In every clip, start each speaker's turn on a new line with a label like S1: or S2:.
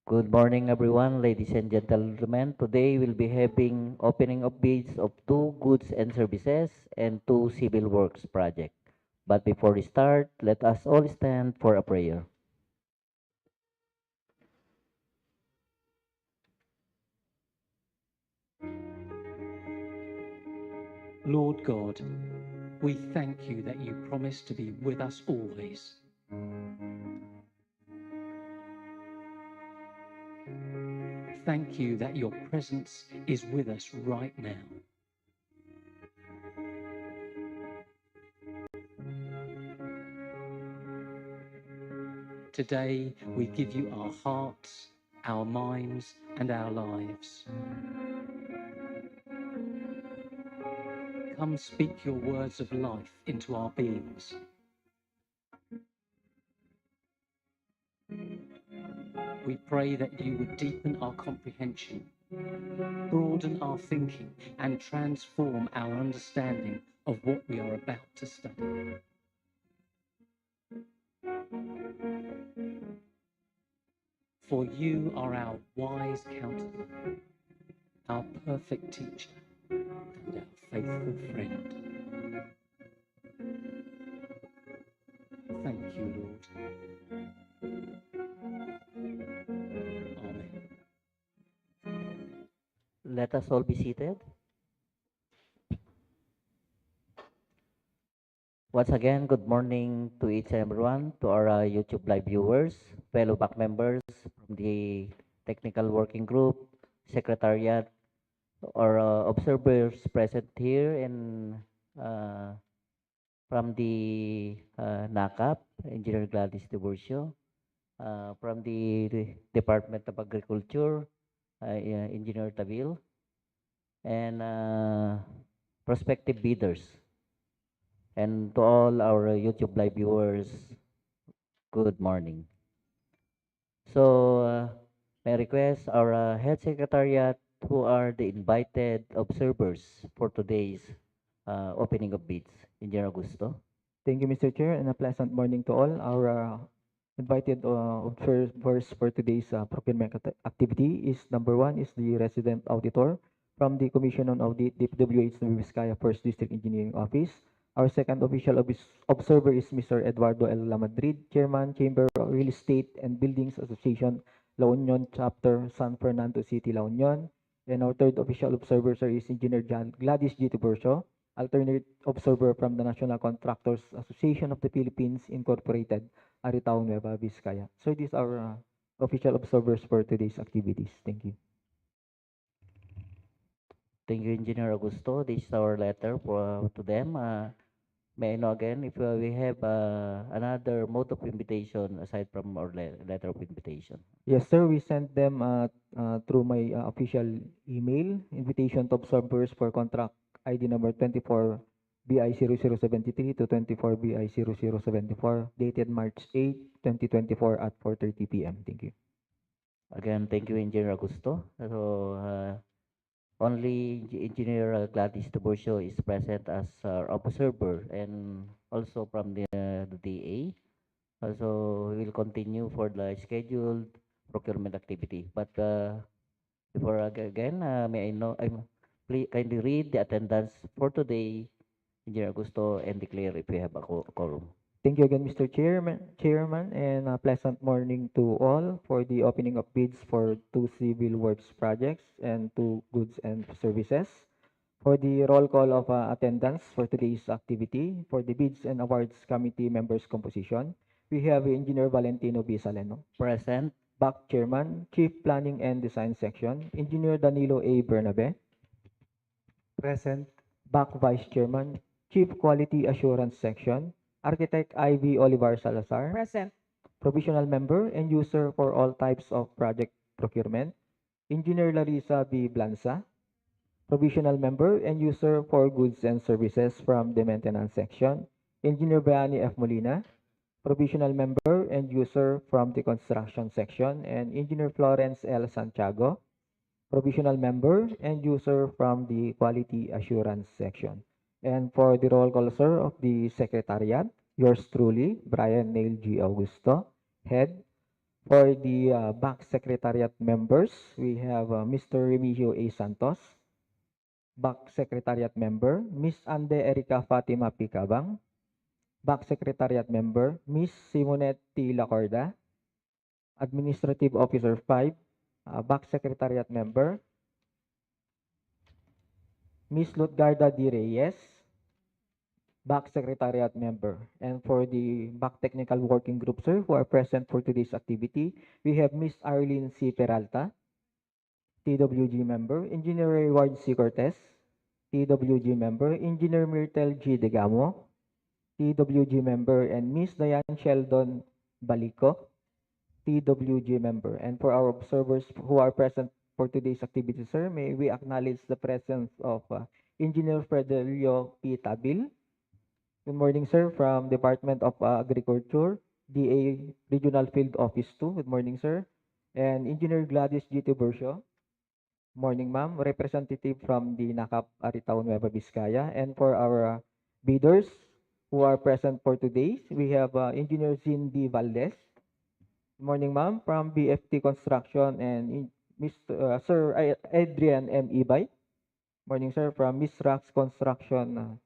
S1: Good morning, everyone, ladies and gentlemen. Today we'll be having opening of bids of two goods and services and two civil works project. But before we start, let us all stand for a prayer.
S2: Lord God, we thank you that you promise to be with us always. Thank you that your presence is with us right now. Today, we give you our hearts, our minds, and our lives. Come speak your words of life into our beings. We pray that you would deepen our comprehension, broaden our thinking, and transform our understanding of what we are about to study. For you are our wise counselor, our perfect teacher, and our faithful friend. Thank you, Lord. Amen.
S1: Let us all be seated. Once again, good morning to each and everyone, to our YouTube live viewers, fellow back members from the technical working group, secretariat, or observers present here and uh, from the NACAP, Engineer Gladys Tiburcio, from the Department of Agriculture, Engineer Tavil, and prospective bidders. And to all our YouTube live viewers, good morning. So, may I request our head secretariat, who are the invited observers for today's opening of bids. Engineer Augusto.
S3: Thank you, Mr. Chair, and a pleasant morning to all. Our invited observers for today's procurement activity is number one is the resident auditor from the Commission on Audit, DPWH Nueva Vizcaya First District Engineering Office. Our second official observer is Mr. Eduardo L. Lamadrid, Chairman, Chamber of Real Estate and Buildings Association, La Union Chapter, San Fernando City, La Union. And our third official observer, sir, is Engineer Gladys G. Tiburcio, alternate observer from the National Contractors Association of the Philippines Incorporated, Aritao, Nueva Vizcaya. So these are official observers for today's activities. Thank you.
S1: Thank you, Engineer Augusto. This is our letter to them. May I know again if we have another mode of invitation aside from our letter of invitation?
S3: Yes, sir. We sent them through my official email, invitation to observers for contract ID number 24 BI0073 to 24 BI0074, dated March 8, 2024 at 4:30 p.m. Thank you.
S1: Again, thank you, Engineer Augusto. So, only Engineer Gladys Tiburcio is present as our observer and also from the DA. So, we will continue for the scheduled procurement activity. But before again, may I know, please kindly read the attendance for today, Engineer Augusto, and declare if we have a quorum.
S3: Thank you again, Mr. Chairman, and a pleasant morning to all for the opening of bids for two civil works projects and two goods and services. For the roll call of attendance for today's activity, for the bids and awards committee members composition, we have Engineer Valentino B. Saleno,
S1: Present.
S3: Back Chairman, Chief Planning and Design Section, Engineer Danilo A. Bernabe,
S4: Present.
S3: Back Vice Chairman, Chief Quality Assurance Section, Architect Ivy Olivar Salazar,
S5: Present.
S3: Provisional Member and User for all types of project procurement, Engineer Larissa B. Blanza, Provisional Member and User for goods and services from the Maintenance Section, Engineer Briani F. Molina, Provisional Member and User from the Construction Section, and Engineer Florence L. Santiago, Provisional Member and User from the Quality Assurance Section. And for the roll call, sir, of the Secretariat, yours truly, Brian Neil G. Augusto, Head, For the back secretariat members, we have Mr. Remigio A. Santos, back secretariat member, Miss Ande Erica Fatima Picabang, back secretariat member, Miss Simonette T. Lacorda, Administrative Officer 5, back secretariat member, Miss Lutgarda D. Reyes, back secretariat member. And for the back technical working group, sir, who are present for today's activity, we have Miss Arlene C. Peralta, TWG member, Engineer Reward C. Cortez, TWG member, Engineer Myrtle G. Degamo, TWG member, and Miss Diane Sheldon Balico, TWG member. And for our observers who are present for today's activity, sir, may we acknowledge the presence of Engineer Frederico P. Tabil. Good morning, sir, from Department of Agriculture, DA Regional Field Office 2. Good morning, sir. And Engineer Gladys G. Tiburcio. Morning, ma'am. Representative from the NACAP Aritaw Nueva Vizcaya. And for our bidders who are present for today, we have Engineer Cindy Valdez. Good morning, ma'am, from BFT Construction and Mr. Sir Adrian M. Ibay. Morning, sir, from Miss Rax Construction.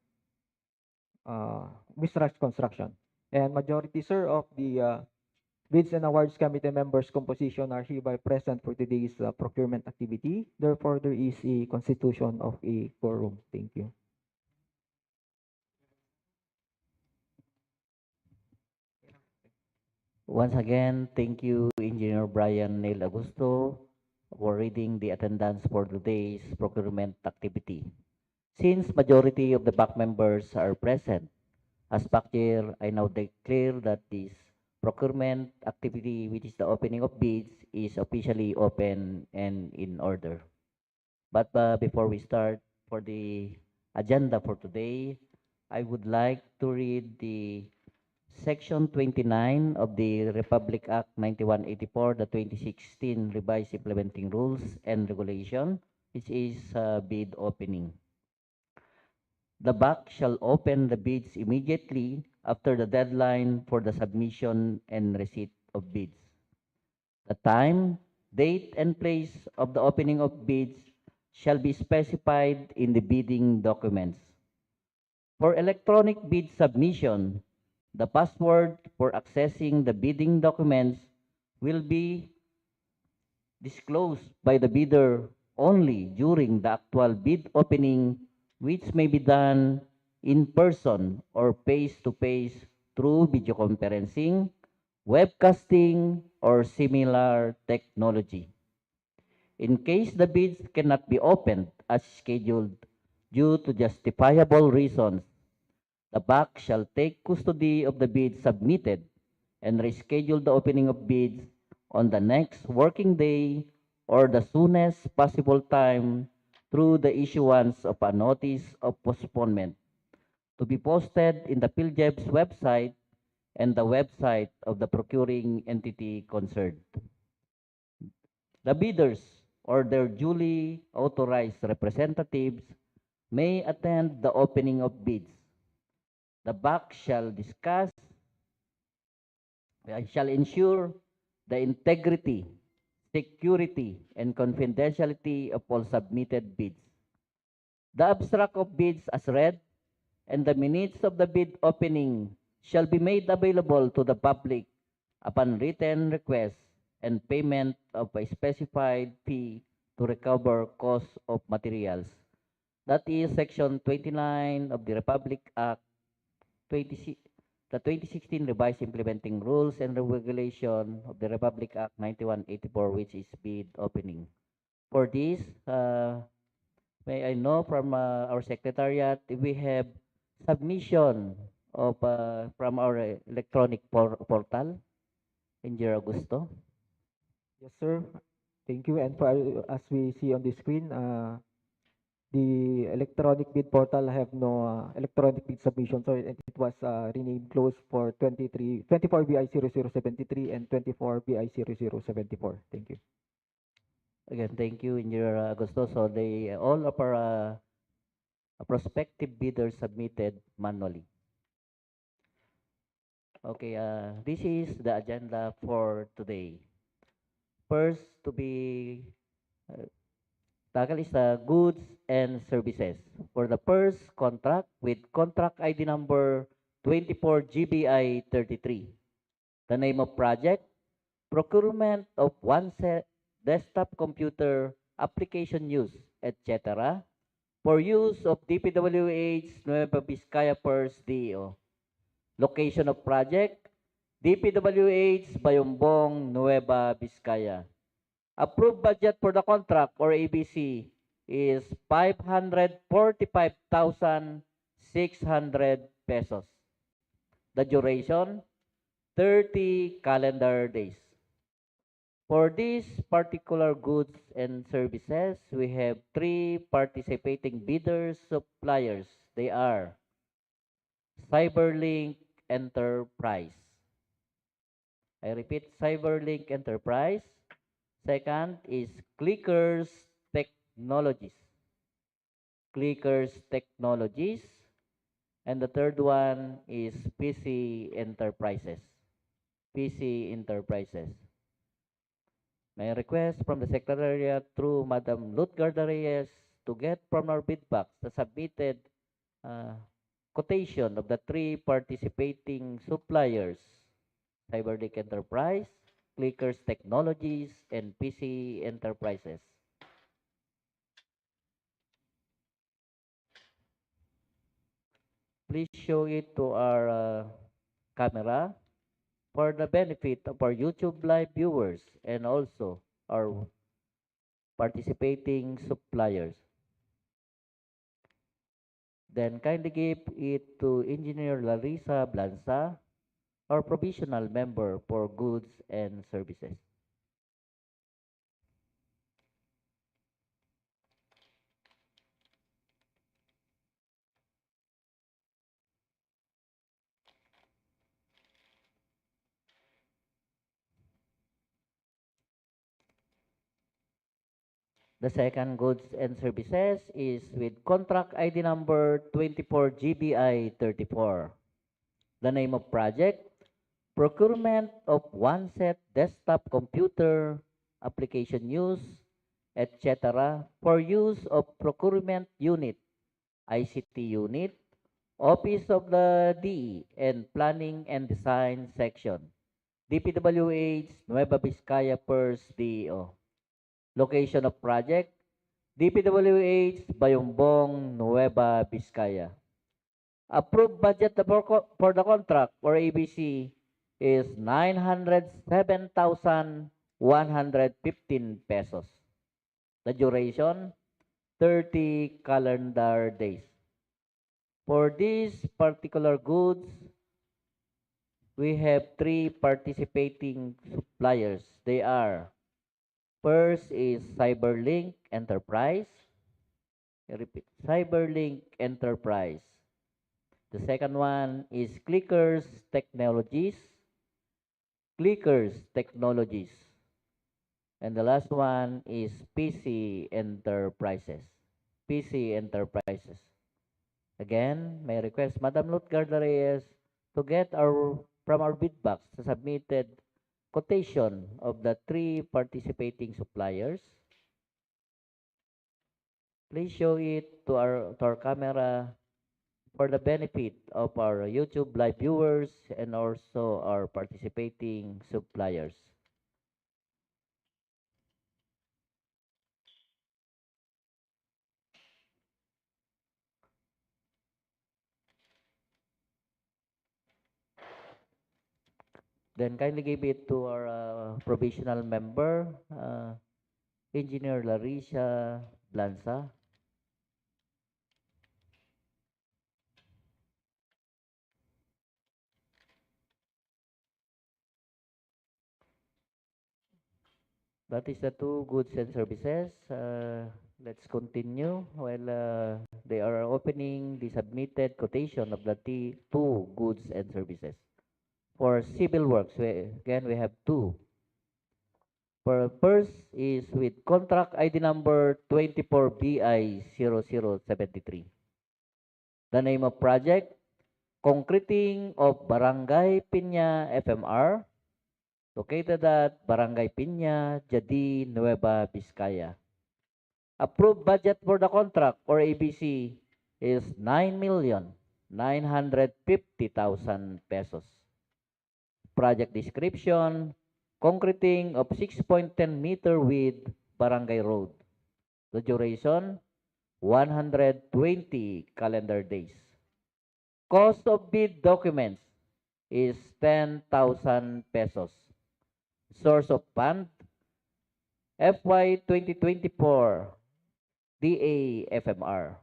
S3: Miss Rax Construction. And majority, sir, of the Bids and Awards Committee members' composition are hereby present for today's procurement activity. Therefore, there is a constitution of a quorum. Thank you.
S1: Once again, thank you, Engineer Brian Neil Augusto, for reading the attendance for today's procurement activity. Since majority of the back members are present, as back chair, I now declare that this procurement activity, which is the opening of bids, is officially open and in order. But before we start for the agenda for today, I would like to read the Section 29 of the Republic Act 9184, the 2016 Revised Implementing Rules and Regulation, which is bid opening. The BAC shall open the bids immediately after the deadline for the submission and receipt of bids. The time, date, and place of the opening of bids shall be specified in the bidding documents. For electronic bid submission, the password for accessing the bidding documents will be disclosed by the bidder only during the actual bid opening, which may be done in person or face-to-face through video conferencing, webcasting, or similar technology. In case the bids cannot be opened as scheduled due to justifiable reasons, the BAC shall take custody of the bids submitted and reschedule the opening of bids on the next working day or the soonest possible time through the issuance of a notice of postponement to be posted in the PhilJEB's website and the website of the procuring entity concerned. The bidders or their duly authorized representatives may attend the opening of bids. The BAC shall discuss, shall ensure the integrity, security, and confidentiality of all submitted bids. The abstract of bids as read and the minutes of the bid opening shall be made available to the public upon written request and payment of a specified fee to recover cost of materials. That is Section 29 of the Republic Act 20, the 2016 Revised Implementing Rules and Regulation of the Republic Act 9184, which is bid opening. For this, may I know from our secretariat if we have submission of from our electronic portal, Engineer Augusto?
S3: Yes, sir. Thank you. And for, as we see on the screen, the electronic bid portal have no electronic bid submission. So it was renamed closed for 24 BI 0073 and 24 BI 0074. Thank you.
S1: Again, thank you, Engineer Augusto. So they all of our prospective bidders submitted manually. Okay, this is the agenda for today. First to be tackle is the goods and services. For the first contract with contract ID number 24 GBI 33. The name of project, procurement of one set desktop computer application use, etc. for use of DPWH Nueva Vizcaya First DEO. Location of project, DPWH Bambang, Nueva Vizcaya. Approved budget for the contract or ABC is 545,600 pesos. The duration, 30 calendar days. For these particular goods and services, we have three participating bidders suppliers. They are Cyberlink Enterprise. I repeat, Cyberlink Enterprise. Second is Clickers Technologies. Clickers Technologies. And the third one is PC Enterprises. PC Enterprises. May I request from the Secretariat through Madam Lutgarda Reyes to get from our bid box the submitted quotation of the three participating suppliers, Cyberlink Enterprise, Clickers Technologies, and PC Enterprises. Please show it to our camera for the benefit of our YouTube live viewers and also our participating suppliers. Then kindly give it to Engineer Larissa Blanza, our provisional member for goods and services. The second goods and services is with contract ID number 24 GBI 34. The name of project, procurement of one set desktop computer, application use, etc. for use of procurement unit, ICT unit, Office of the DE and Planning and Design Section, DPWH Nueva Vizcaya First DEO. Location of project, DPWH Bayumbong, Nueva Vizcaya. Approved budget for the contract or ABC is 907,115 pesos. The duration, 30 calendar days. For these particular goods, we have three participating suppliers. They are, first is Cyberlink Enterprise. I repeat, Cyberlink Enterprise. The second one is Clickers Technologies. Clickers Technologies. And the last one is PC Enterprises. PC Enterprises. Again, may I request Madam Lutgarda Reyes to get from our bid box the submitted quotation of the three participating suppliers. Please show it to our camera for the benefit of our YouTube live viewers and also our participating suppliers. Then kindly give it to our provisional member, Engineer Larissa Blanza. That is the two goods and services. Let's continue while they are opening the submitted quotation of the two goods and services. For civil works, again, we have two. For first is with contract ID number 24BI0073. The name of project, concreting of Barangay Pinya FMR. located at Barangay Pinya, Diadi, Nueva Vizcaya. Approved budget for the contract or ABC is 9,950,000 pesos. Project description, concreting of 6.10 meter width barangay road. The duration, 120 calendar days. Cost of bid documents is 10,000 pesos. Source of fund, FY 2024 DAFMR.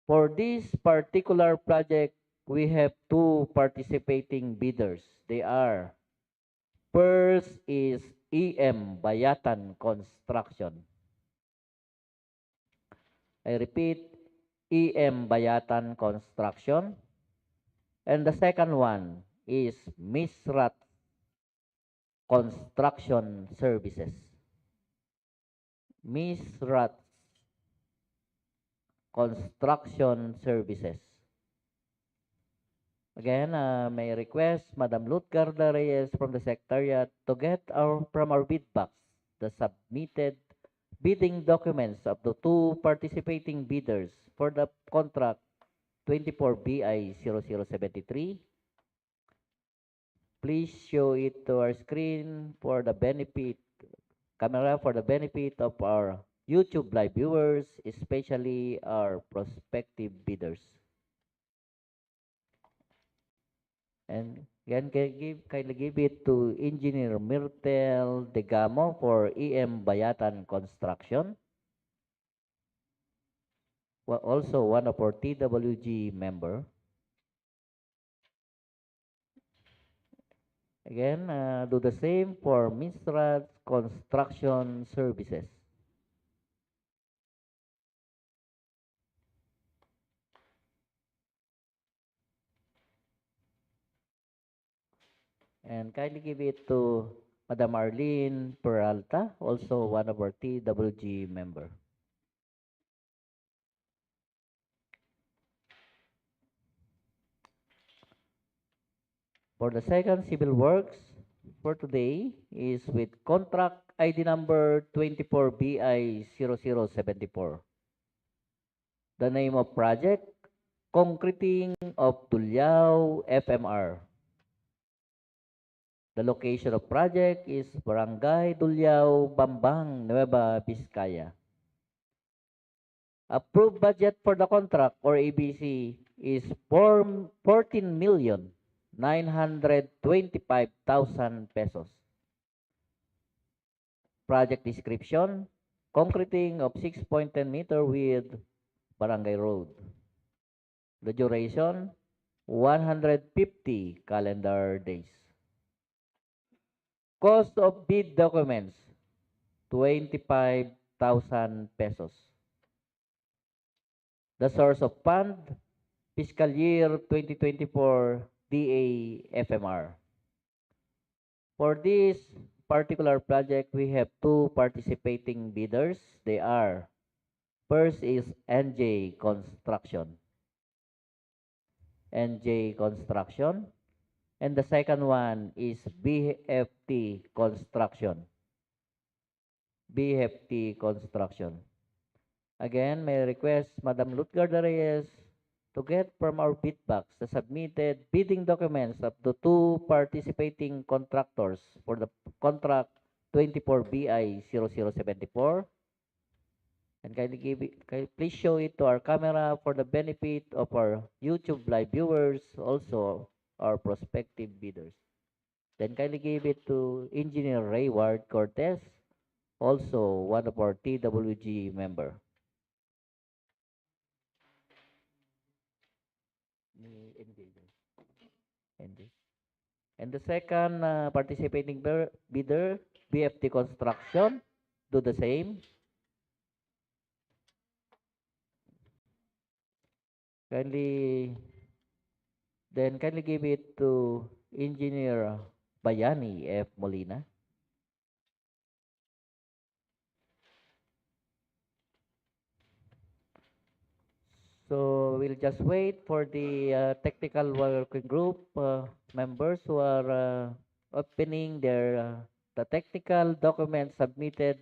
S1: For this particular project, we have two participating bidders. They are, first is Bayatan Construction. I repeat, Bayatan Construction. And the second one is Misrat Construction Services. Misrat Construction Services. Again, may request Madam Lutgarda Reyes from the Secretariat to get from our bid box the submitted bidding documents of the two participating bidders for the contract 24 BI 0073. Please show it to our screen for the benefit, camera for the benefit of our YouTube live viewers, especially our prospective bidders. And again, kindly give it to Engineer Myrtle Degamo for Bayatan Construction. Also one of our TWG member. Again, do the same for Misrat Construction Services. And kindly give it to Madam Arlene Peralta, also one of our TWG member. For the second civil works for today is with contract ID number 24BI 0074. The name of project, Concreting of Dullao FMR. The location of project is Barangay Dullao, Bambang, Nueva Vizcaya. Approved budget for the contract or ABC is 14,925,000 pesos. Project description, concreting of 6.10 meter width barangay road. The duration, 150 calendar days. Cost of bid documents, 25,000 pesos. The source of fund, fiscal year 2024 DAFMR. For this particular project, we have two participating bidders. They are, first is NJ Construction. NJ Construction. And the second one is BFT Construction. BFT Construction. Again, may I request Madam Lutgarda Reyes to get from our bid box the submitted bidding documents of the two participating contractors for the contract 24BI 0074. And please show it to our camera for the benefit of our YouTube live viewers, also our prospective bidders. Then kindly give it to Engineer Rayward Cortez, also one of our TWG member. And the second participating bidder, BFT Construction, do the same. Kindly give it to Engineer Bayani F. Molina. So we'll just wait for the technical working group members who are opening the technical documents submitted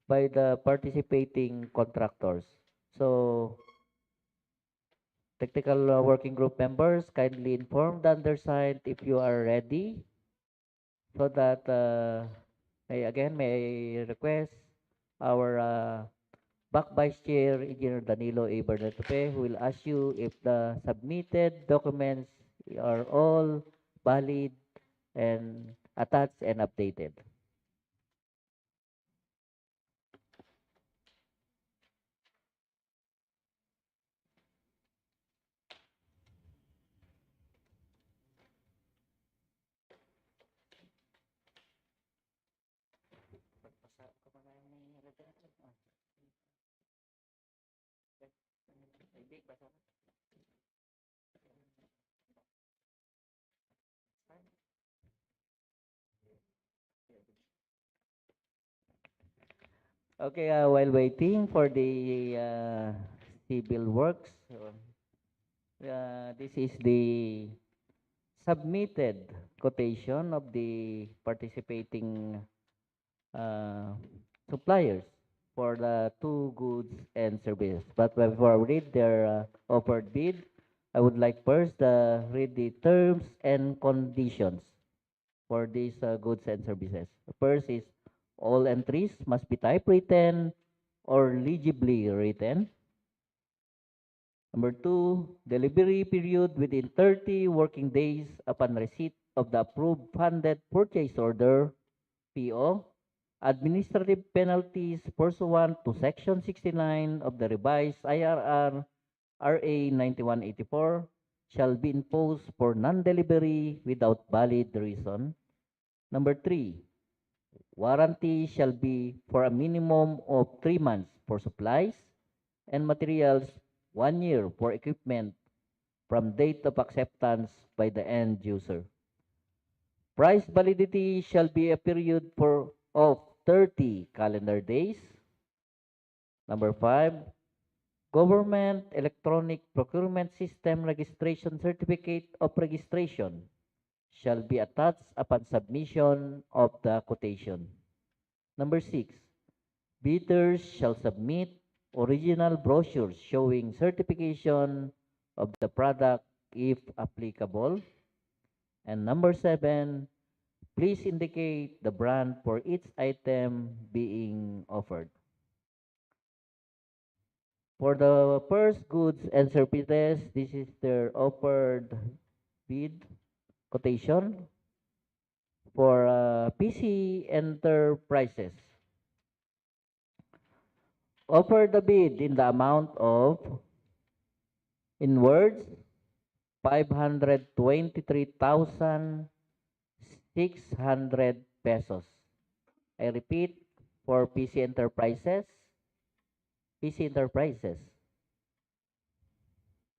S1: by the participating contractors. So, technical working group members, kindly inform the undersigned if you are ready so that may I request our back Vice Chair Engineer Danilo A. Bernatope, who will ask you if the submitted documents are all valid and attached and updated. Okay, while waiting for the civil works, this is the submitted quotation of the participating uh, suppliers for the two goods and services. But before I read their offered bid, I would like first read the terms and conditions for these goods and services. First is all entries must be typewritten or legibly written. Number two, delivery period within 30 working days upon receipt of the approved funded purchase order, PO. Administrative penalties pursuant to Section 69 of the revised IRR RA 9184 shall be imposed for non-delivery without valid reason. Number three, warranty shall be for a minimum of 3 months for supplies and materials, 1 year for equipment from date of acceptance by the end user. Price validity shall be a period of 30 calendar days. Number 5, government electronic procurement system registration certificate of registration shall be attached upon submission of the quotation. Number 6, bidders shall submit original brochures showing certification of the product if applicable. And number 7, please indicate the brand for each item being offered. For the first goods and services, this is their offered bid quotation for PC Enterprises. Offer the bid in the amount of, in words, 523,600 pesos. I repeat, for PC Enterprises,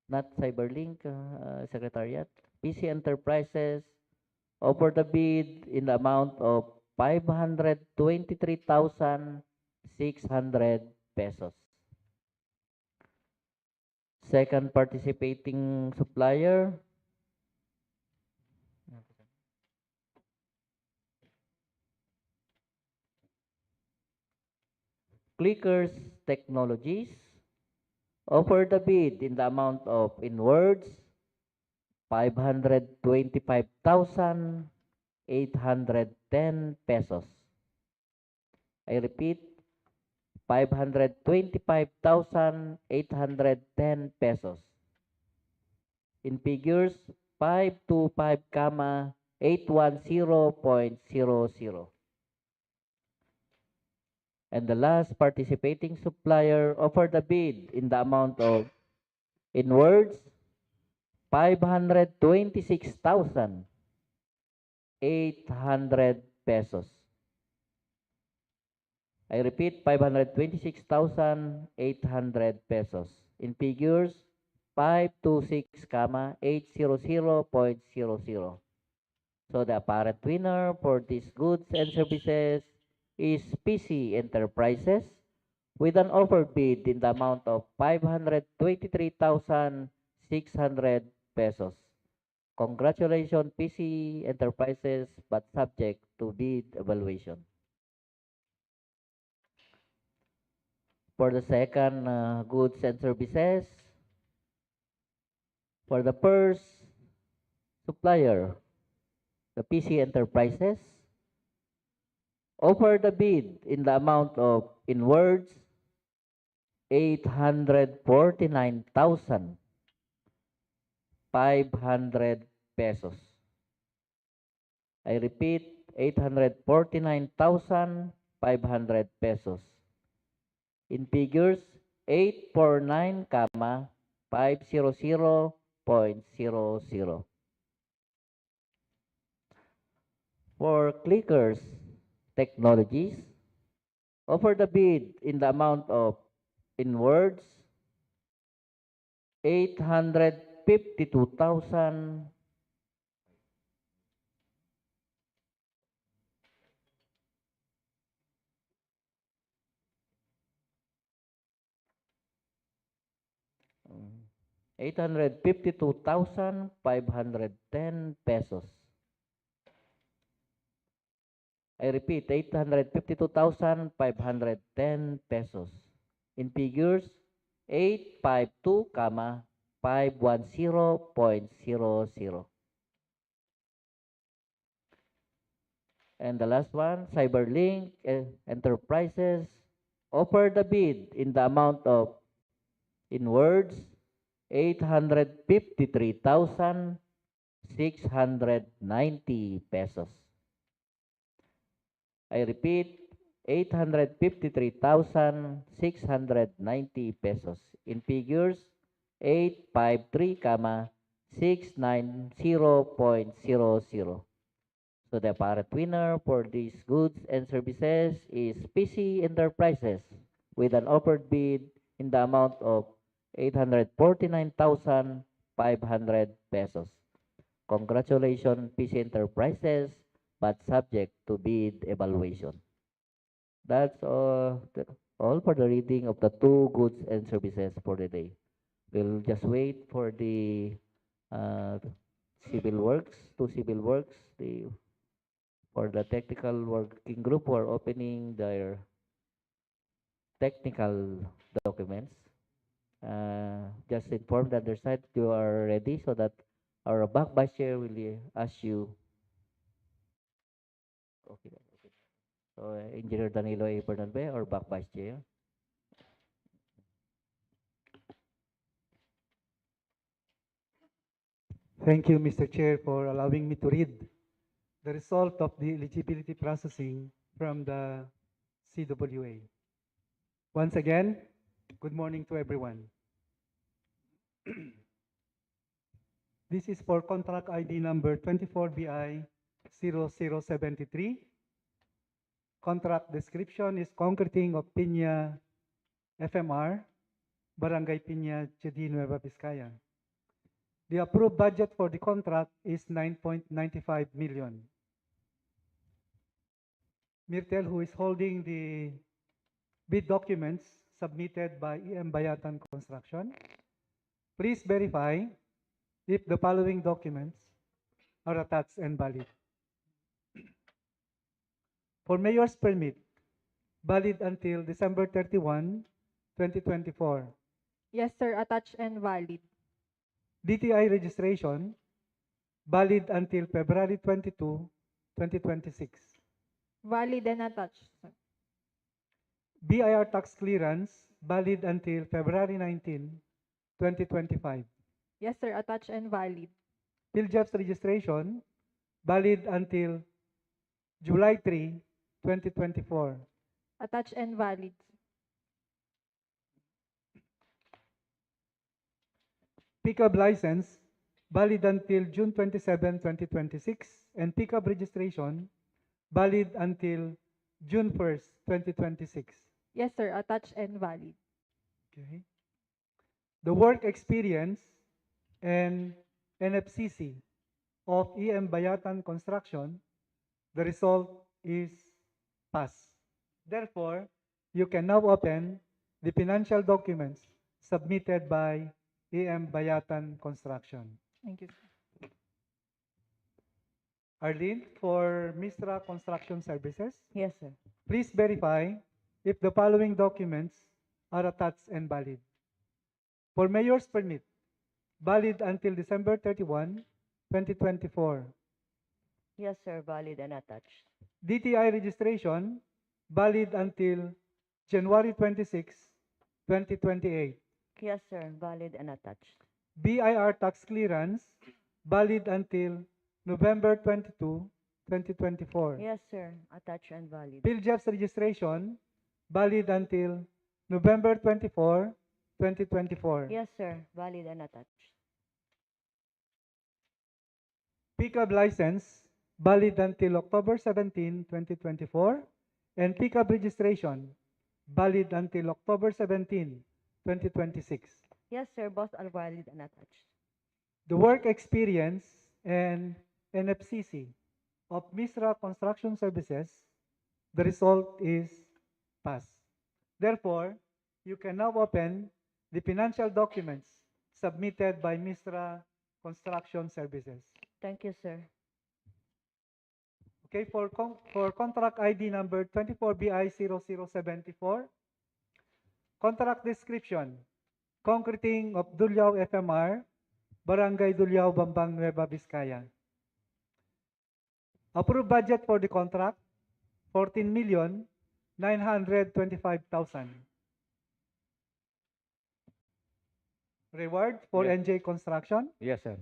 S1: not Cyberlink Secretariat. PC Enterprises offer the bid in the amount of 523,600 pesos. Second participating supplier, Clickers Technologies, offer the bid in the amount of, in words, 525,810 pesos. I repeat, 525,810 pesos. In figures, 525, 810.00. And the last participating supplier offered the bid in the amount of, in words, 526,800 pesos. I repeat, 526,800 pesos. In figures, 526, 800.00. So the apparent winner for these goods and services is PC Enterprises with an offer bid in the amount of 523,600 pesos. Congratulations, PC Enterprises, but subject to bid evaluation. For the second goods and services, for the first supplier, the PC Enterprises, offer the bid in the amount of, in words, 849,500 pesos. I repeat, 849,500 pesos. In figures, 849, 500.00. For Clickers Technologies, offer the bid in the amount of, in words, 852,000 852,510 pesos. I repeat, 852,510 pesos. In figures, 852, 510.00. And the last one, Cyberlink Enterprises, offer the bid in the amount of, in words, 853,690 pesos. I repeat, 853,690 pesos. In figures, 853, 690.00. So the apparent winner for these goods and services is PC Enterprises with an offered bid in the amount of 849,500 pesos. Congratulations, PC Enterprises, but subject to bid evaluation. That's all for the reading of the two goods and services for the day. We'll just wait for the uh, civil works, for the technical working group who are opening their technical documents. Just inform the other side you are ready so that our back vice chair will ask you. Okay. Okay. So, Engineer Danilo A. Bernalbe, or back vice chair.
S4: Thank you, Mr. Chair, for allowing me to read the result of the eligibility processing from the CWA. Once again, good morning to everyone. This is for contract ID number 24BI 0073. Contract description is concreting of Pinya FMR, Barangay Pinya, Diadi, Nueva Vizcaya. The approved budget for the contract is 9.95 million. Mirtel, who is holding the bid documents submitted by EM Bayatan Construction, please verify if the following documents are attached and valid. For mayor's permit, valid until December 31, 2024.
S5: Yes, sir. Attached and valid.
S4: DTI registration, valid until February 22, 2026.
S5: Valid and attached, sir.
S4: BIR tax clearance, valid until February 19, 2025.
S5: Yes, sir. Attached and valid.
S4: PhilJobs registration, valid until July 3, 2024.
S5: Attached and valid.
S4: Pickup license, valid until June 27, 2026. And pickup registration, valid until June 1st, 2026.
S5: Yes, sir. Attached and valid.
S4: Okay. The work experience and NFCC of EM Bayatan Construction, the result is pass. Therefore, you can now open the financial documents submitted by EM Bayatan Construction.
S5: Thank you, sir.
S4: Arlene, for Mistra Construction Services,
S6: Yes, sir.
S4: please verify if the following documents are attached and valid. For mayor's permit, valid until December 31, 2024.
S6: Yes, sir. Valid and attached.
S4: DTI registration, valid until January 26, 2028.
S6: Yes, sir. Valid and attached.
S4: BIR tax clearance, valid until November 22, 2024.
S6: Yes, sir. Attached and valid.
S4: PhilJobs registration, valid until November 24, 2024.
S6: Yes, sir. Valid and attached.
S4: Pickup license, valid until October 17, 2024. And pickup registration, valid until October 17, 2026.
S6: Yes, sir. Both are valid and attached.
S4: The work experience and NFCC of Misra Construction Services, the result is pass. Therefore, you can now open the financial documents submitted by Misra Construction Services.
S6: Thank you, sir.
S4: Okay, for contract ID number 24BI0074, contract description, concreting of Dullao FMR, Barangay Dullao, Bambang, Nueva Vizcaya. Approved budget for the contract, 14,925,000. Reward for
S7: Yes.
S4: NJ Construction.
S7: Yes, sir.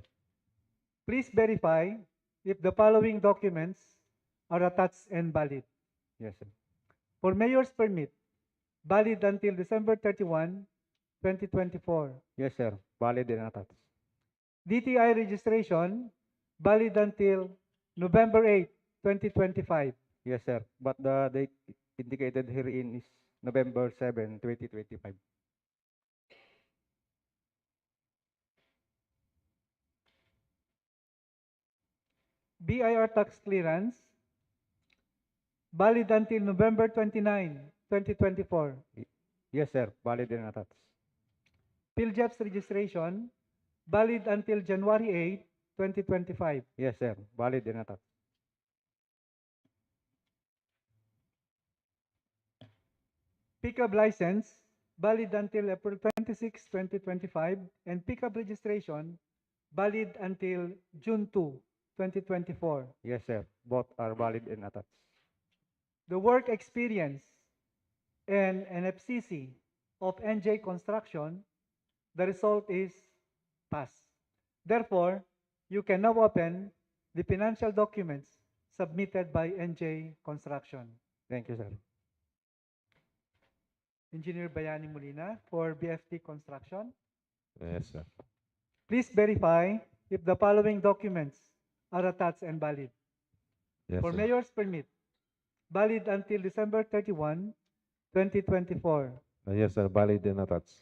S4: Please verify if the following documents are attached and valid.
S7: Yes, sir.
S4: For mayor's permit, valid until December 31, 2024.
S7: Yes, sir. Valid and attached.
S4: DTI registration, valid until November 8, 2025.
S7: Yes, sir. But the date indicated herein is November 7, 2025.
S4: BIR tax clearance, valid until November 29, 2024.
S7: Yes, sir. Valid and attached.
S4: PhilJobs registration, valid until January 8, 2025.
S7: Yes, sir. Valid and attached.
S4: Pickup license, valid until April 26, 2025. And pickup registration, valid until June 2, 2024.
S7: Yes, sir. Both are valid and attached.
S4: The work experience and NFCC of NJ Construction, the result is pass. Therefore, you can now open the financial documents submitted by NJ Construction.
S7: Thank you, sir.
S4: Engineer Bayani Molina for BFT Construction.
S8: Yes, sir.
S4: Please verify if the following documents are attached and valid.
S8: Yes,
S4: For
S8: sir.
S4: mayor's permit, valid until December 31, 2024.
S8: Yes, sir. Valid and attached.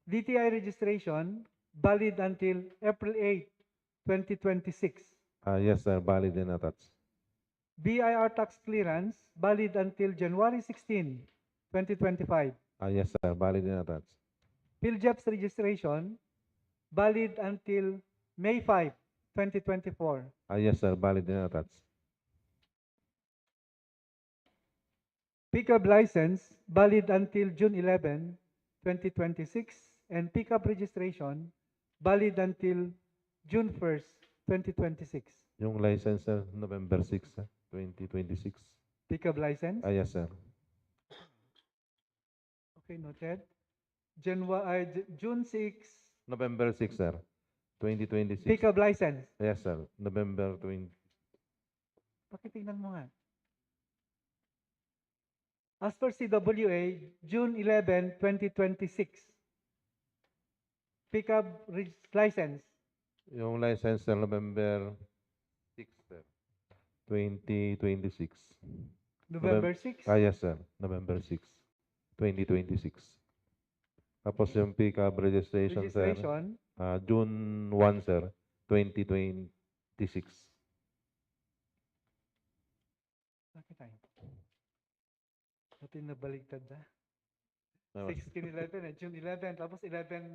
S4: DTI registration, valid until April 8, 2026.
S8: Yes, sir. Valid and attached.
S4: BIR tax clearance, valid until January 16, 2025.
S8: Yes, sir. Valid and attached.
S4: PhilJobs registration, valid until May 5, 2024.
S8: Yes, sir. Valid and attached.
S4: Pickup license, valid until June 11, 2026. And pickup registration, valid until June 1st, 2026.
S8: Yung license, sir, November 6, sir, 2026.
S4: Pickup license.
S8: Yes, sir.
S4: Okay, noted. June 6,
S8: November 6, sir, 2026.
S4: pickup license.
S8: Yes, sir. November 20.
S4: Pakitingnan mo nga. As per CWA, June 11, 2026. Pickup license.
S8: Yung license, sir, November 6, sir, 2026.
S4: November 6.
S8: Yes, sir. November 6, 2026. Tapos yung pick-up registration, sir,
S4: Registration.
S8: June 1, sir, 2026.
S4: Bakit tayo? Pati nabaligtad na.
S8: Tama.
S4: 16-11 June 11, tapos 11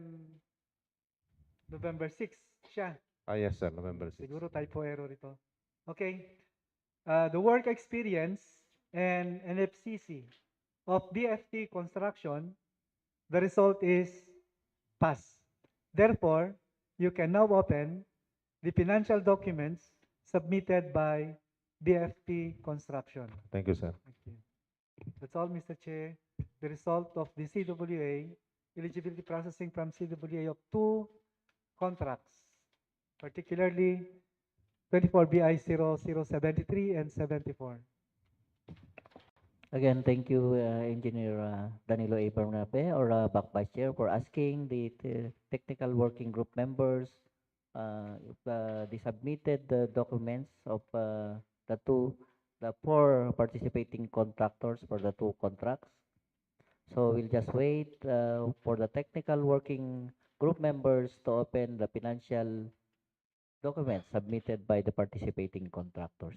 S4: November 6 siya.
S8: Yes, sir. November 6.
S4: Siguro typo error ito. Okay. The work experience and NFCC of DFT construction, the result is pass. Therefore, you can now open the financial documents submitted by DFT construction.
S8: Thank you, sir.
S4: Thank you. That's all, Mr. Chair. The result of the CWA, eligibility processing from CWA of two contracts, particularly 24 BI 0073 and 74.
S1: Again, thank you, Engineer Danilo A. Bernabe, or Back Vice Chair, for asking the technical working group members if they submitted the documents of the four participating contractors for the two contracts. So we'll just wait for the technical working group members to open the financial documents submitted by the participating contractors.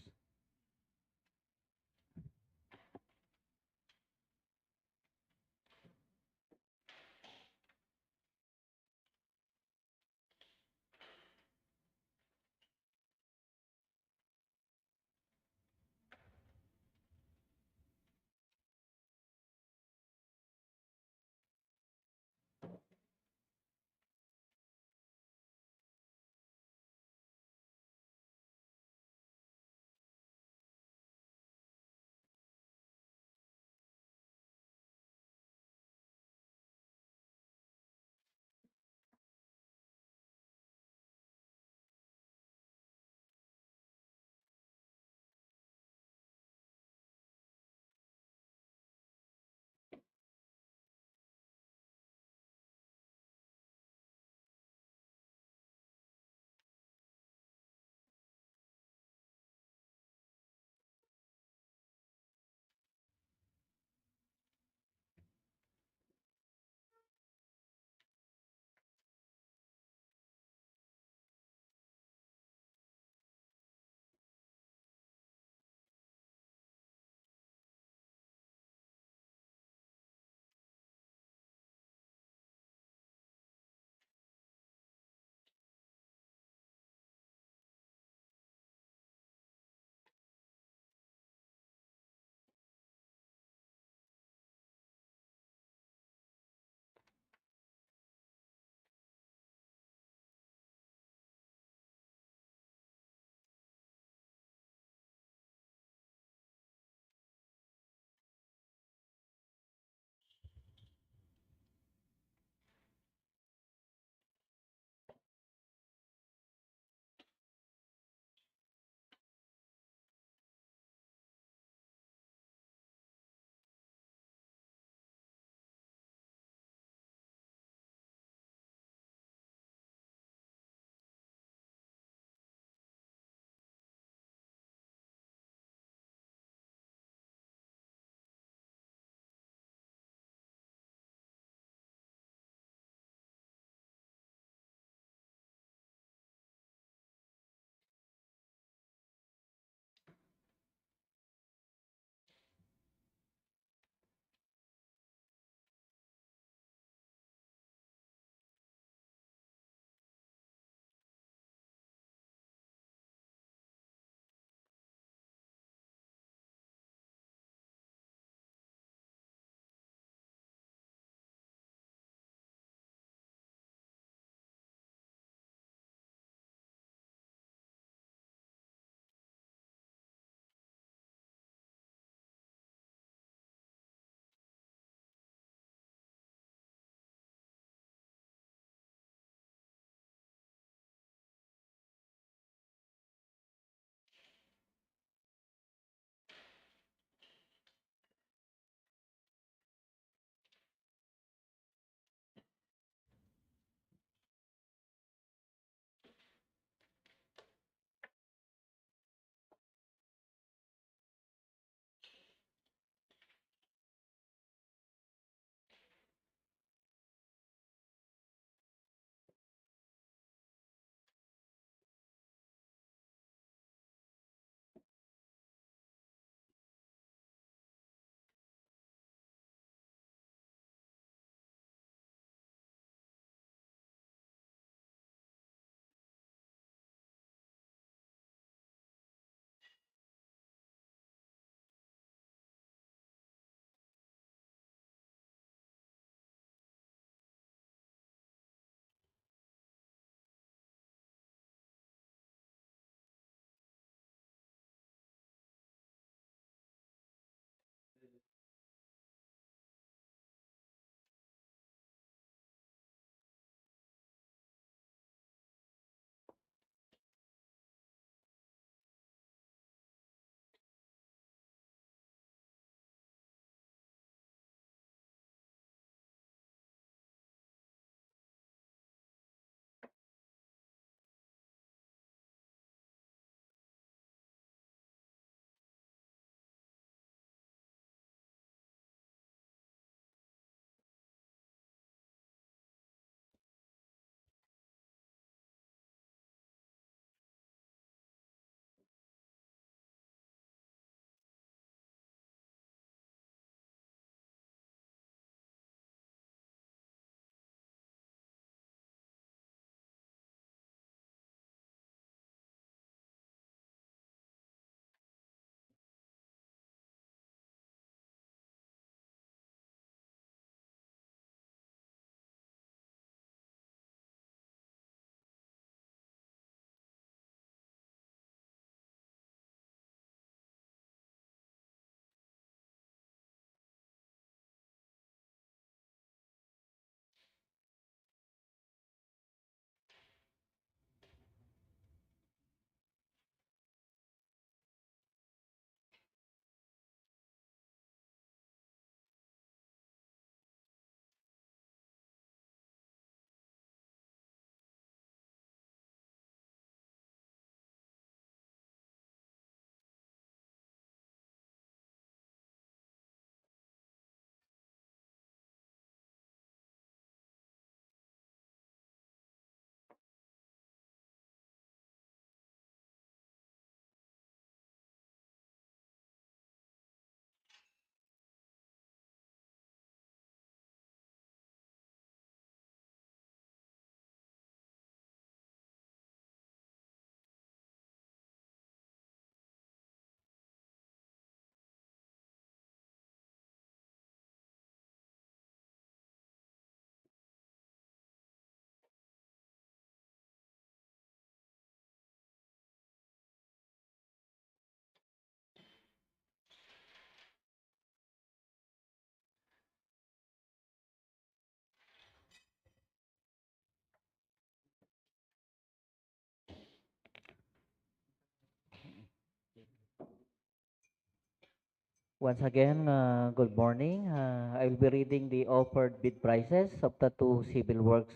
S1: Once again, good morning. I will be reading the offered bid prices of the two civil works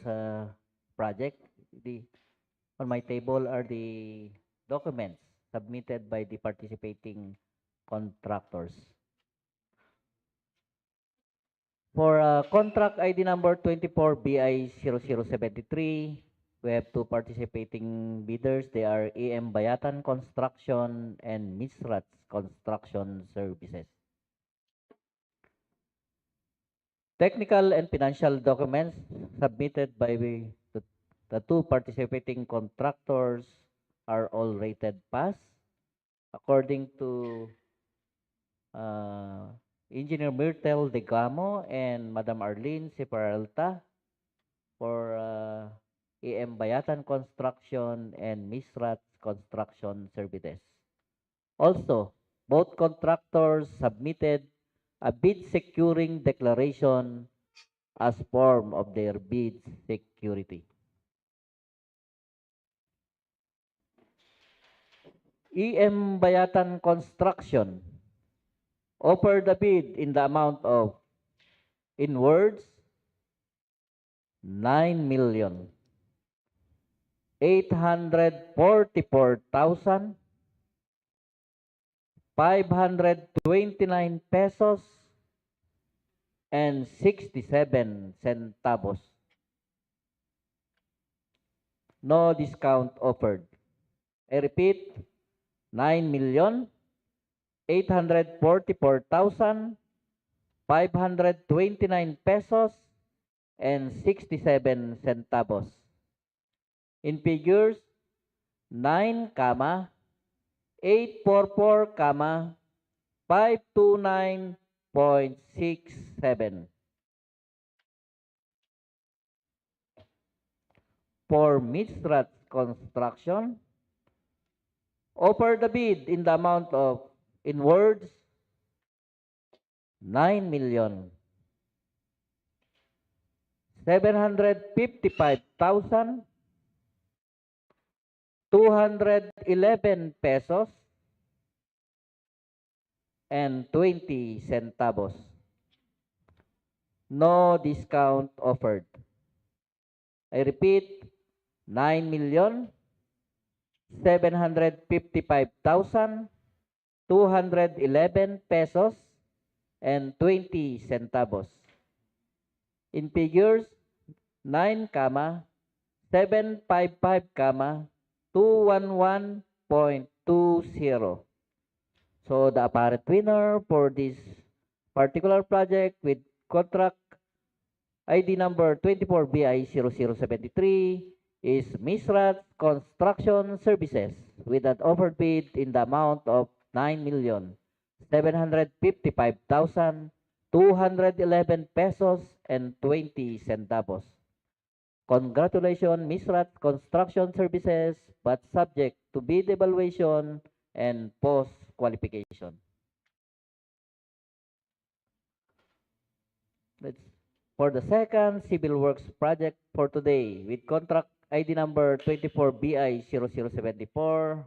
S1: project. On my table are the documents submitted by the participating contractors. For contract ID number 24BI0073, we have two participating bidders. They are AM Bayatan Construction and Misrats Construction Services. Technical and financial documents submitted by the two participating contractors are all rated pass according to Engineer Myrtle Degamo and Madam Arlene Siparalta for AM Bayatan Construction and Misrats Construction Services. Also, both contractors submitted a bid securing declaration as form of their bid security. EM Bayatan Construction offered the bid in the amount of, in words, 9,844,529 pesos and 67 centavos. No discount offered. I repeat, 9,844,529 pesos and 67 centavos. In figures, 9, 844, 529.67. For Misrats Construction, offer the bid in the amount of, in words, 9,755,211 pesos and 20 centavos. No discount offered. I repeat, 9,755,211 pesos and 20 centavos. In figures, 9, 755, 211.20. So the apparent winner for this particular project with contract ID number 24BI0073 is Misrats Construction Services with an offered bid in the amount of 9,755,211 pesos and 20 centavos. Congratulations, Misrats Construction Services, but subject to bid evaluation and post-qualification. For the second civil works project for today with contract ID number 24BI0074,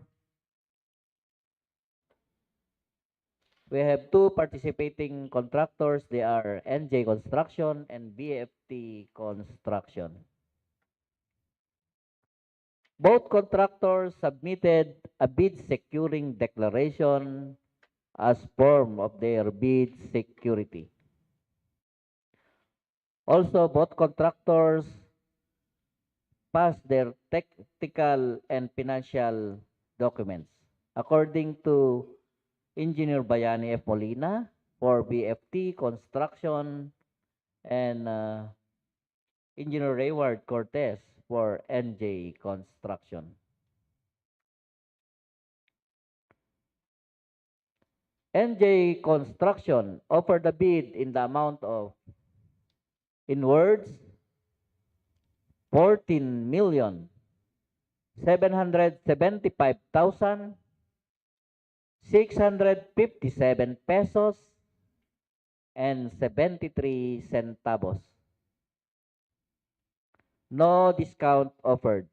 S1: we have two participating contractors. They are NJ Construction and BFT Construction. Both contractors submitted a bid securing declaration as form of their bid security. Also, both contractors passed their technical and financial documents. According to Engineer Bayani F. Molina for BFT Construction and Engineer Rayward Cortez for NJ Construction. NJ Construction offered a bid in the amount of, in words, 14,775,657 pesos and 73 centavos. No discount offered.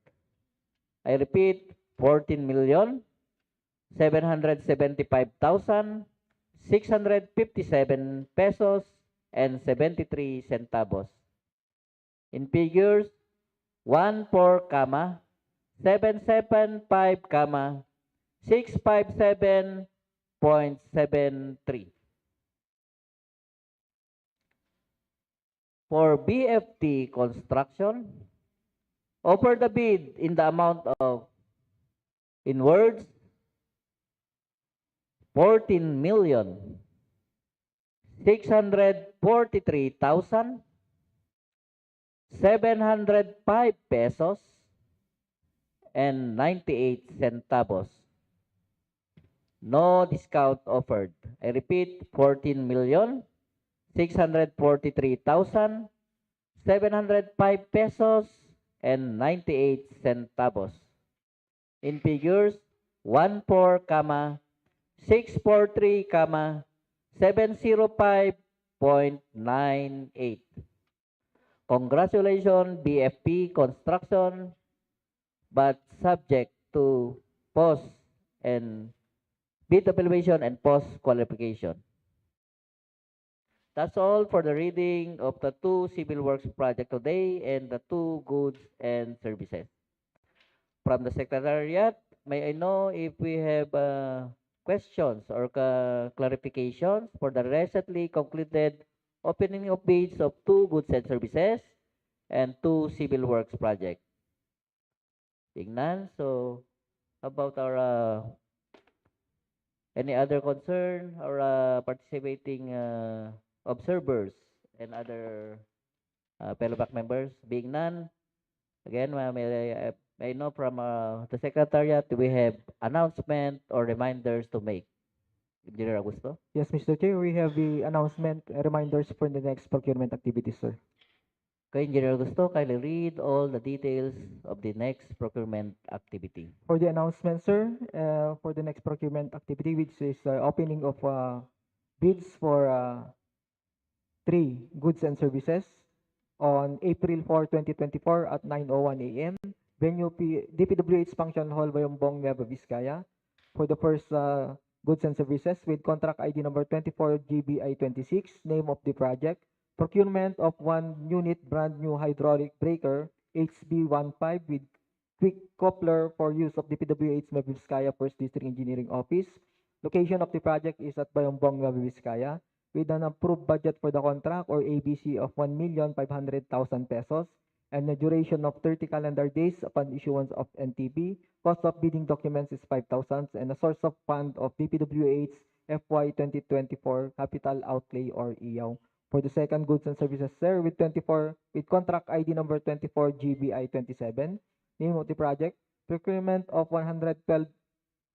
S1: I repeat, 14,775,657 657 pesos and 73 centavos. In figures, 14, 775, 657.73. For BFT construction, offer the bid in the amount of, in words, 14 million 643,705 pesos and 98 centavos. No discount offered. I repeat, 14 million 643,705 pesos and 98 centavos. In figures, 14, 643, 705.98. Congratulations, BFP Construction, but subject to post and bid evaluation and post qualification. That's all for the reading of the two civil works project today and the two goods and services. From the Secretariat, may I know if we have questions or clarifications for the recently concluded opening of bids of two goods and services and two civil works project? Being none, so about our any other concern or participating observers and other fellow back members? Being none, again, may I know from the Secretariat, do we have announcement or reminders to make? Engineer Augusto?
S3: Yes, Mr. Chair, we have the announcement reminders for the next procurement activities, sir.
S1: Okay, Engineer Augusto, kindly read all the details of the next procurement activity.
S3: For the announcement, sir, for the next procurement activity, which is opening of bids for three goods and services on April 4, 2024 at 9:01 a.m. Venue DPWH Function Hall, Bambang, Nueva Vizcaya for the first goods and services with contract ID number 24 GBI 26, name of the project, procurement of 1 unit brand new hydraulic breaker HB15 with quick coupler for use of DPWH Nueva Vizcaya First District Engineering Office. Location of the project is at Bambang, Nueva Vizcaya with an approved budget for the contract or ABC of 1,500,000 pesos and a duration of 30 calendar days upon issuance of NTP. Cost of bidding documents is 5,000 and a source of fund of DPWH FY 2024 capital outlay or EO. For the second goods and services, sir, with contract ID number 24 GBI 27, name of the project, procurement of 112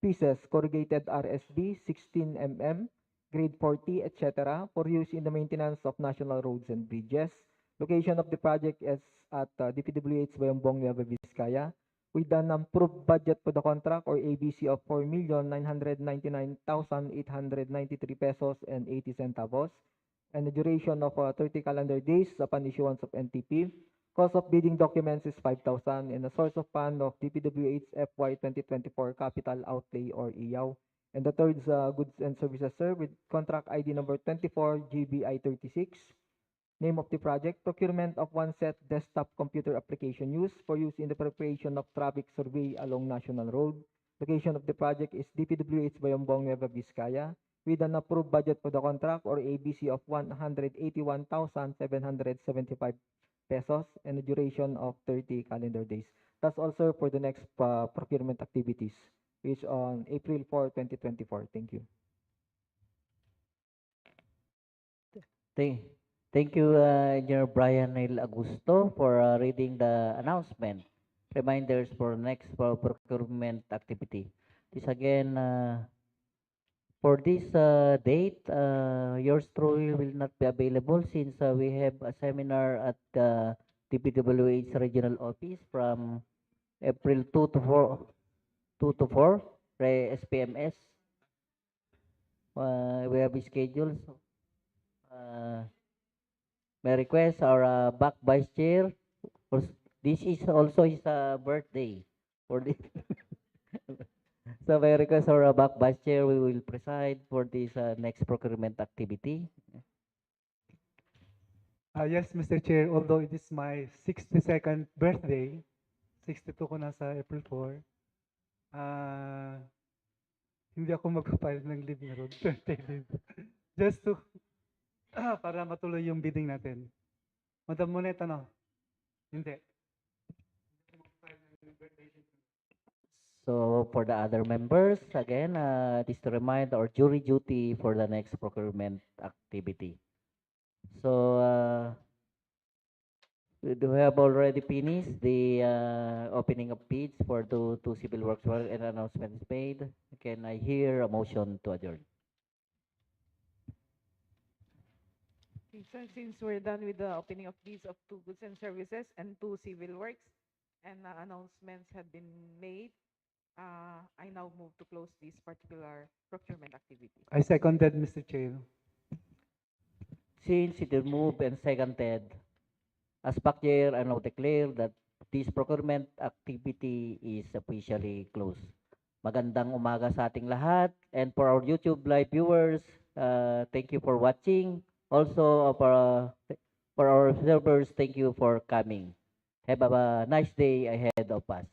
S3: pieces corrugated RSB 16 mm grade 40, etc. for use in the maintenance of national roads and bridges. Location of the project is at DPWH Bambang, Nueva Vizcaya with an approved budget for the contract or ABC of 4,999,893 pesos and 80 centavos and the duration of 30 calendar days upon issuance of NTP. Cost of bidding documents is 5,000 and the source of fund of DPWH FY 2024 capital outlay or EAW. And the third goods and services, sir, with contract ID number 24 GBI 36. Name of the project, procurement of 1 set desktop computer application used for use in the preparation of traffic survey along National Road. Location of the project is DPWH Bambang, Nueva Vizcaya with an approved budget for the contract or ABC of 181,775 pesos and a duration of 30 calendar days. That's also for the next procurement activities, which on April 4, 2024. Thank you.
S1: Thank you, Engineer Brian Neil Augusto, for reading the announcement. Reminders for next procurement activity. This again, for this date, yours truly will not be available since we have a seminar at the DPWH Regional Office from April 2 to 4, 2 to 4, SPMS. We have scheduled. May request our back vice chair. This is also his birthday for this. So by request or back Vice Chair, we will preside for this next procurement activity.
S4: Yes, Mr. Chair, although it is my 62nd birthday, 62 ko na sa April 4, hindi ako magpapile ng leave na road, birthday leave. Just to, para matuloy yung bidding natin. Madam Monet, ano? Hindi.
S1: So for the other members, again, this to remind our jury duty for the next procurement activity. So we have already finished the opening of bids for two civil works work and announcement is made. Can I hear a motion to adjourn?
S9: Okay, so since we're done with the opening of bids of 2 goods and services and 2 civil works and announcements have been made, I now move to close this particular procurement activity.
S4: I seconded, Mr. Chair.
S1: Since it is moved and seconded, as back chair, I now declare that this procurement activity is officially closed. Magandang umaga sa ating lahat, and for our YouTube live viewers, thank you for watching. Also, for our observers, thank you for coming. Have a nice day ahead of us.